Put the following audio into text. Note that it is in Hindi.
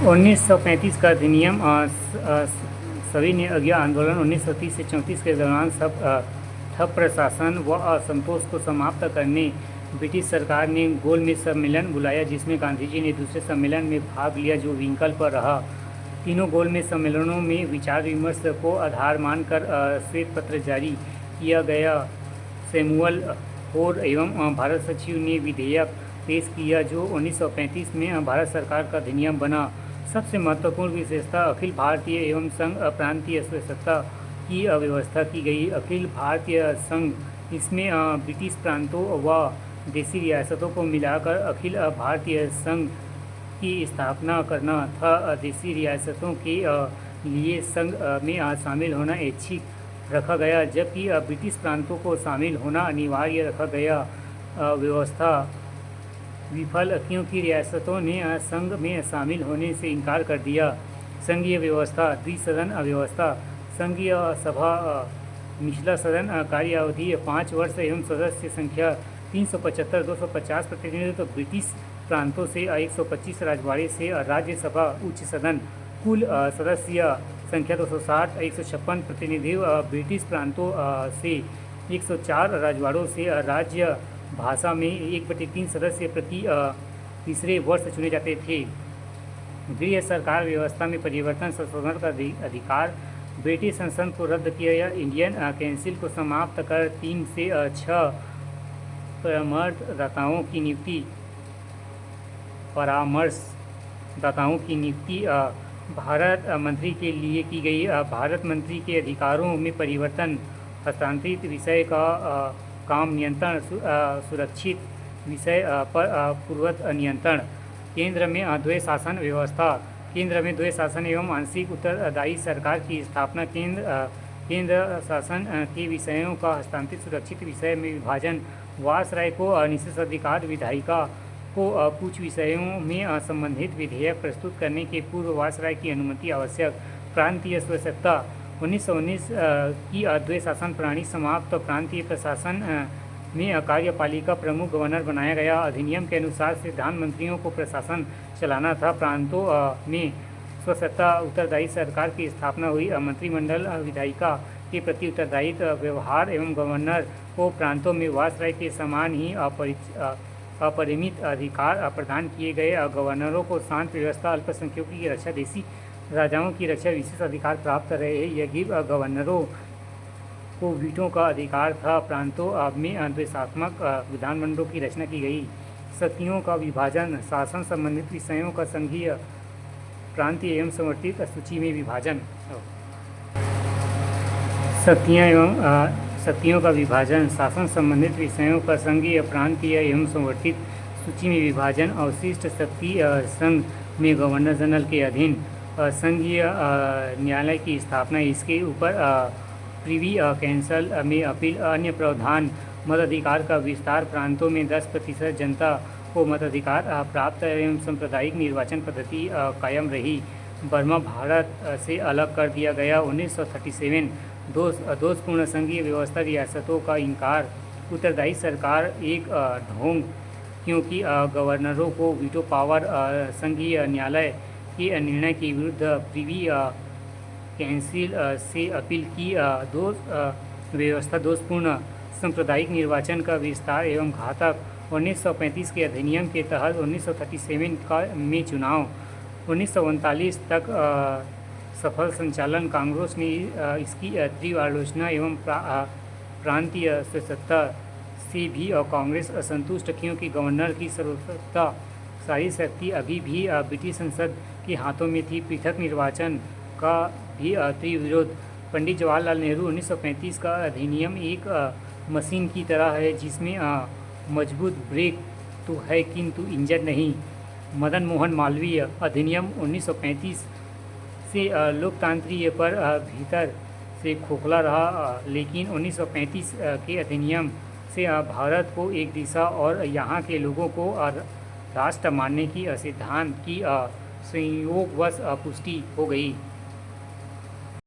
1935 का अधिनियम सविनय अज्ञा आंदोलन 1930 से 34 के दौरान ठप प्रशासन व असंतोष को समाप्त करने ब्रिटिश सरकार ने गोलमेज सम्मेलन बुलाया, जिसमें गांधी जी ने दूसरे सम्मेलन में भाग लिया जो विकल्प रहा। तीनों गोलमेज सम्मेलनों में विचार विमर्श को आधार मानकर श्वेत पत्र जारी किया गया। सैमुअल होर एवं भारत सचिव ने विधेयक पेश किया जो 1935 में भारत सरकार का अधिनियम बना। सबसे महत्वपूर्ण विशेषता अखिल भारतीय एवं संघ प्रांतीय स्वायत्तता की व्यवस्था की गई। अखिल भारतीय संघ, इसमें ब्रिटिश प्रांतों व देसी रियासतों को मिलाकर अखिल भारतीय संघ की स्थापना करना था। देसी रियासतों के लिए संघ में शामिल होना ऐच्छिक रखा गया, जबकि ब्रिटिश प्रांतों को शामिल होना अनिवार्य रखा गया। व्यवस्था विफल क्योंकि रियासतों ने संघ में शामिल होने से इनकार कर दिया। संघीय व्यवस्था, द्विसदन व्यवस्था, संघीय सभा, निचला सदन, कार्यावधि 5 वर्ष एवं सदस्य संख्या 375, 250 प्रतिनिधित्व ब्रिटिश प्रांतों से, 125 राजवाड़े से, राज्यसभा उच्च सदन, कुल सदस्य संख्या 260, 156 प्रतिनिधित्व ब्रिटिश प्रांतों से, 104 राजवाड़ों से, राज्य भाषा में 1/3 सदस्य प्रति तीसरे वर्ष चुने जाते थे। गृह सरकार व्यवस्था में परिवर्तन, संशोधन का अधिकार, ब्रिटिश संसद को रद्द किया, इंडियन काउंसिल को समाप्त कर 3 से 6 परामर्शदाताओं की नियुक्ति भारत मंत्री के लिए की गई। भारत मंत्री के अधिकारों में परिवर्तन, हस्तांतरित विषय का काम नियंत्रण, सुरक्षित विषय पर पूर्वत नियंत्रण। केंद्र में द्वैत शासन व्यवस्था, केंद्र में द्वैत शासन एवं आंशिक उत्तरदायी सरकार की स्थापना। केंद्र शासन के विषयों का हस्तांतरित सुरक्षित विषय में विभाजन। वायसराय को निषेधाधिकार, विधायिका को कुछ विषयों में संबंधित विधेयक प्रस्तुत करने के पूर्व वायसराय की अनुमति आवश्यक। प्रांतीय स्वायत्तता, 1919 की द्वैत शासन प्रणाली समाप्त। प्रांतीय प्रशासन में कार्यपालिका प्रमुख गवर्नर बनाया गया। अधिनियम के अनुसार प्रधानमंत्रियों को प्रशासन चलाना था। प्रांतों में स्वायत्तता, उत्तरदायी सरकार की स्थापना हुई। मंत्रिमंडल विधायिका के प्रति उत्तरदायित्व व्यवहार एवं गवर्नर को प्रांतों में वायसराय के समान ही अपरिमित अधिकार प्रदान किए गए। गवर्नरों को शांत व्यवस्था, अल्पसंख्यकों की रक्षा, देसी राजाओं की रक्षा विशेष अधिकार प्राप्त रहे। यही गवर्नरों को वीटो का अधिकार था। प्रांतों में द्वैतात्मक विधानमंडलों की रचना की गई। शक्तियों का विभाजन, शासन संबंधित विषयों का संघीय, प्रांतीय एवं समर्थित सूची में विभाजन। शक्तियों का विभाजन, शासन संबंधित विषयों का संघीय, प्रांतीय एवं समर्थित सूची में विभाजन। अवशिष्ट शक्ति संघ में गवर्नर जनरल के अधीन। संघीय न्यायालय की स्थापना, इसके ऊपर प्रिवी काउंसिल में अपील। अन्य प्रावधान, मताधिकार का विस्तार, प्रांतों में 10% जनता को मताधिकार प्राप्त एवं सांप्रदायिक निर्वाचन पद्धति कायम रही। बर्मा भारत से अलग कर दिया गया। 1937 दोषपूर्ण संघीय व्यवस्था, रियासतों का इनकार, उत्तरदायी सरकार एक ढोंग क्योंकि गवर्नरों को वीटो पावर। संघीय न्यायालय के निर्णय के विरुद्ध प्रिवी काउंसिल से अपील की। व्यवस्था दोषपूर्ण, सांप्रदायिक निर्वाचन का विस्तार एवं घातक। 1935 के अधिनियम के तहत 1937 में चुनाव। 1939 तक सफल संचालन। कांग्रेस ने इसकी तीव्र आलोचना एवं प्रांतीय स्वायत्तता से भी कांग्रेस असंतुष्ट क्योंकि गवर्नर की सर्वोच्च सारी शक्ति अभी भी ब्रिटिश संसद के हाथों में थी। पृथक निर्वाचन का भी तीव्र विरोध। पंडित जवाहरलाल नेहरू, 1935 का अधिनियम एक मशीन की तरह है जिसमें मजबूत ब्रेक तो है किंतु इंजन नहीं। मदन मोहन मालवीय, अधिनियम 1935 से लोकतांत्रिक पर भीतर से खोखला रहा, लेकिन 1935 के अधिनियम से भारत को एक दिशा और यहाँ के लोगों को राष्ट्र मानने की सिद्धांत की संयोगवश पुष्टि हो गई।